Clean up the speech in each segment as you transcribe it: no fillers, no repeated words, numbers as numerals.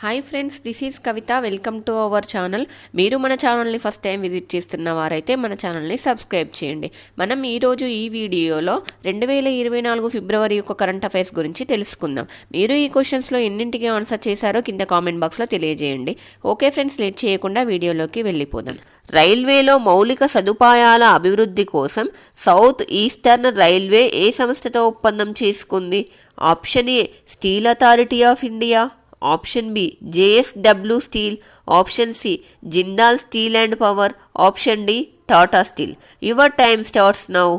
Hi friends, this is Kavitha. Welcome to our channel. మీరు మన ఛానల్ని ఫస్ట్ టైం విజిట్ చేస్తున్న వారైతే మన ఛానల్ని సబ్స్క్రైబ్ చేయండి. మనం ఈరోజు ఈ వీడియోలో 2024 ఫిబ్రవరి యొక్క కరెంట్ అఫైర్స్ గురించి తెలుసుకుందాం. మీరు ఈ క్వశ్చన్స్లో ఎన్నింటికి ఆన్సర్ చేశారో కింద కామెంట్ బాక్స్లో తెలియజేయండి. ఓకే ఫ్రెండ్స్, లేట్ చేయకుండా వీడియోలోకి వెళ్ళిపోదాం. రైల్వేలో మౌలిక సదుపాయాల అభివృద్ధి కోసం సౌత్ ఈస్టర్న్ రైల్వే ఏ సంస్థతో ఒప్పందం చేసుకుంది? Option A steel authority of India, option B JSW steel, option C Jindal steel and power, option D Tata steel. Your time starts now.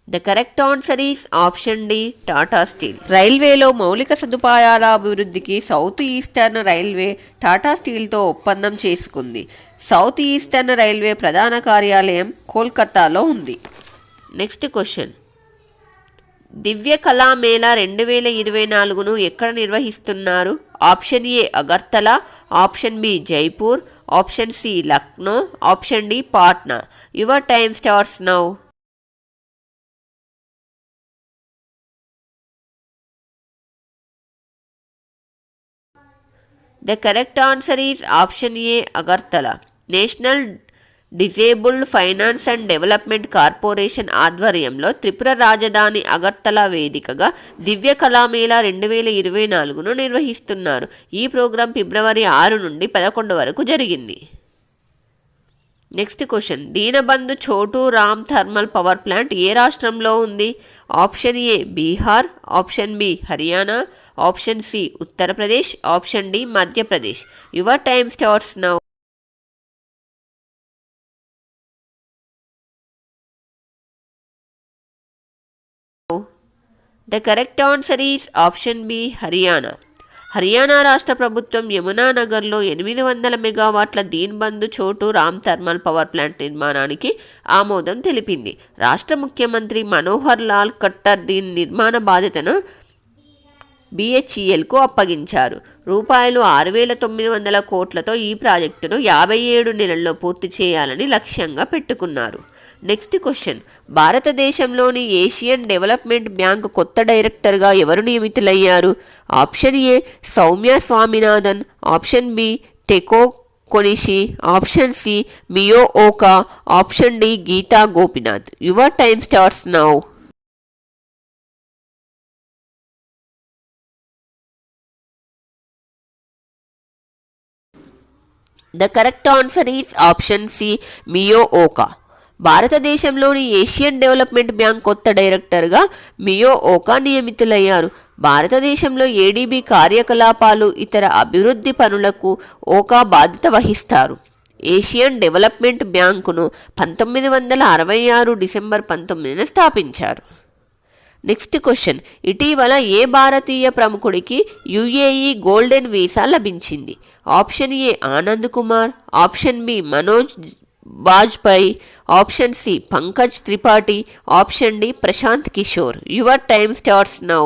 The correct answer is option D Tata steel. రైల్వేలో మౌలిక సదుపాయాల అభివృద్ధికి south eastern railway Tata స్టీల్తో ఒప్పందం చేసుకుంది. South eastern railway ప్రధాన కార్యాలయం కోల్కతాలో ఉంది. నెక్స్ట్ క్వశ్చన్, దివ్య కళామేళా 2024ను ఎక్కడ నిర్వహిస్తున్నారు? Option A Agartala, option B Jaipur, option C Lucknow, option D Patna. Your time starts now. The correct answer is option A, Agartala. National disabled finance and development corporation ఆధ్వర్యంలో త్రిపుర రాజధాని అగర్తలా వేదికగా దివ్య కళామేళా 2024ను నిర్వహిస్తున్నారు. ఈ ప్రోగ్రాం ఫిబ్రవరి 6 నుండి 11 వరకు జరిగింది. Next question, Deenbandhu Chhotu Ram thermal power plant ఏ రాష్ట్రంలో ఉంది? Option A Bihar, option B Haryana, option C Uttar Pradesh, option D Madhya Pradesh. Your time starts now. The correct answer is option B Haryana. Haryana రాష్ట్ర ప్రభుత్వం యమునానగర్లో 800 మెగావాట్ల దీన్బంధు చోటు రామ్ థర్మల్ పవర్ ప్లాంట్ నిర్మాణానికి ఆమోదం తెలిపింది. రాష్ట్ర ముఖ్యమంత్రి మనోహర్ లాల్ ఖట్టర్ దీని నిర్మాణ బాధ్యతను BHELకు అప్పగించారు. రూపాయలు 6,900 కోట్లతో ఈ ప్రాజెక్టును 57 నెలల్లో పూర్తి చేయాలని లక్ష్యంగా పెట్టుకున్నారు. నెక్స్ట్ క్వశ్చన్, భారతదేశంలోని ఏషియన్ డెవలప్మెంట్ బ్యాంక్ కొత్త డైరెక్టర్గా ఎవరు నియమితులయ్యారు? Option A Soumya Swaminathan, option B Takeo Konishi, option C Mio Oka, option D Gita Gopinath. Your time starts now. The correct answer is option C Mio Oka. భారతదేశంలోని ఏషియన్ డెవలప్మెంట్ బ్యాంక్ కొత్త డైరెక్టర్గా మియో ఓకా నియమితులయ్యారు. భారతదేశంలో ADB కార్యకలాపాలు, ఇతర అభివృద్ధి పనులకు ఓకా బాధ్యత వహిస్తారు. ఏషియన్ డెవలప్మెంట్ బ్యాంకును 1966 డిసెంబర్ 19న స్థాపించారు. నెక్స్ట్ క్వశ్చన్, ఇటీవల ఏ భారతీయ ప్రముఖుడికి UAE గోల్డెన్ వీసా లభించింది? Option A Anand Kumar, option B Manoj Vajpayee, option C Pankaj Tripathi, option D Prashant Kishor. Your time starts now.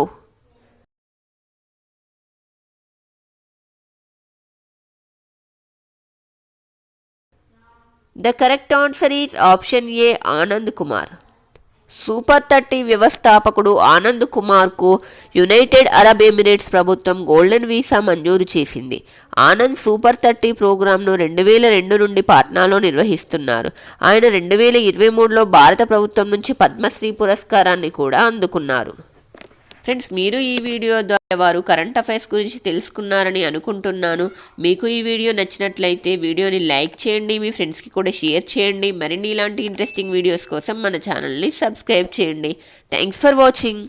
The correct answer is option A Anand Kumar. Super 30 వ్యవస్థాపకుడు ఆనంద్ కుమార్కు యునైటెడ్ అరబ్ ఎమిరేట్స్ ప్రభుత్వం గోల్డెన్ వీసా మంజూరు చేసింది. ఆనంద్ సూపర్ 30 ప్రోగ్రాంను 2002 నుండి పాట్నాలో నిర్వహిస్తున్నారు. ఆయన 2023లో భారత ప్రభుత్వం నుంచి పద్మశ్రీ పురస్కారాన్ని కూడా అందుకున్నారు. ఫ్రెండ్స్, మీరు ఈ వీడియో ద్వారా వారు కరెంట్ అఫైర్స్ గురించి తెలుసుకున్నారని అనుకుంటున్నాను. మీకు ఈ వీడియో నచ్చినట్లయితే వీడియోని లైక్ చేయండి, మీ ఫ్రెండ్స్కి కూడా షేర్ చేయండి. మరిన్ని ఇలాంటి ఇంట్రెస్టింగ్ వీడియోస్ కోసం మన ఛానల్ని సబ్స్క్రైబ్ చేయండి. Thanks for watching.